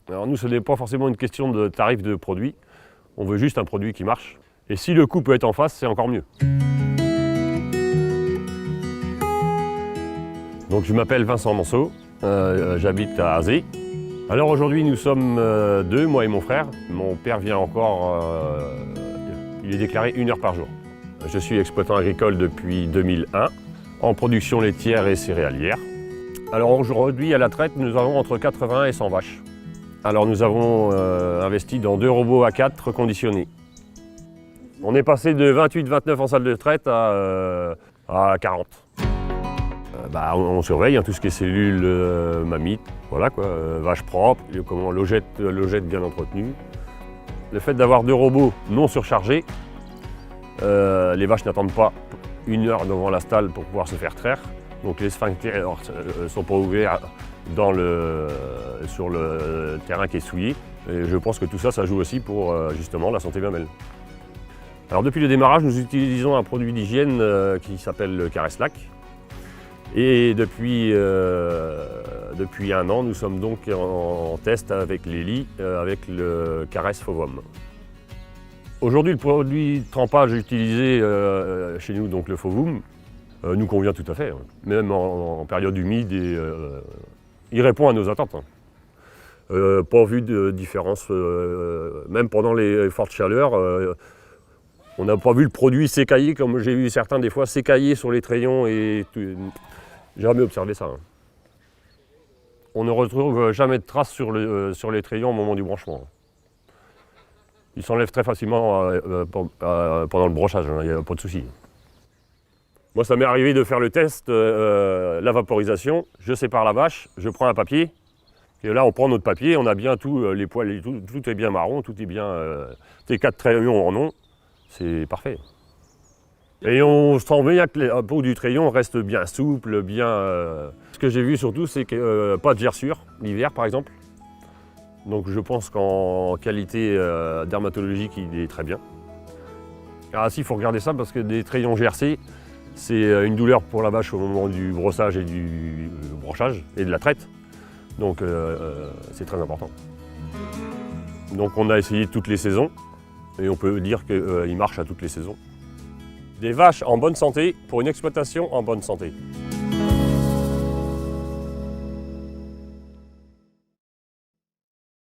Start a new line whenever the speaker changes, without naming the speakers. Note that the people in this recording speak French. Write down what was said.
Alors nous, ce n'est pas forcément une question de tarif de produit. On veut juste un produit qui marche. Et si le coût peut être en face, c'est encore mieux. Donc je m'appelle Vincent Manceau, j'habite à Azé. Alors aujourd'hui nous sommes deux, moi et mon frère. Mon père vient encore, il est déclaré 1 heure par jour. Je suis exploitant agricole depuis 2001, en production laitière et céréalière. Alors aujourd'hui à la traite nous avons entre 80 et 100 vaches. Alors nous avons investi dans 2 robots A4 reconditionnés. On est passé de 28-29 en salle de traite à 40. On surveille tout ce qui est cellules mammites, voilà quoi, vaches propres, logettes bien entretenues. Le fait d'avoir 2 robots non surchargés, les vaches n'attendent pas 1 heure devant la stalle pour pouvoir se faire traire. Donc les sphincters ne sont pas ouverts sur le terrain qui est souillé. Et je pense que tout ça, ça joue aussi pour justement la santé mamelle. Alors depuis le démarrage, nous utilisons un produit d'hygiène qui s'appelle le Caresse-Lac. Et depuis 1 an, nous sommes donc en test avec les lits, avec le Caresse Fovum. Aujourd'hui, le produit de trempage utilisé chez nous, donc le Fovum, nous convient tout à fait, même en période humide, et il répond à nos attentes. Pas vu de différence, même pendant les fortes chaleurs, on n'a pas vu le produit s'écailler, comme j'ai vu certains des fois s'écailler sur les trayons et tout. J'ai jamais observé ça. On ne retrouve jamais de traces sur les trayons au moment du branchement. Ils s'enlèvent très facilement pendant le brochage, il n'y a pas de souci. Moi, ça m'est arrivé de faire le test, la vaporisation. Je sépare la vache, je prends un papier. Et là, on prend notre papier, on a bien tout, les poils, tout est bien marron, tout est bien. Les 4 trayons en ont, c'est parfait. Et on sent bien que la peau du crayon reste bien souple, bien... Ce que j'ai vu surtout, c'est que pas de gerçure, l'hiver par exemple. Donc je pense qu'en qualité dermatologique, il est très bien. Ah si, il faut regarder ça parce que des crayons gercés, c'est une douleur pour la vache au moment du brossage et du brochage et de la traite. Donc c'est très important. Donc on a essayé toutes les saisons et on peut dire qu'il marche à toutes les saisons. Des vaches en bonne santé pour une exploitation en bonne santé.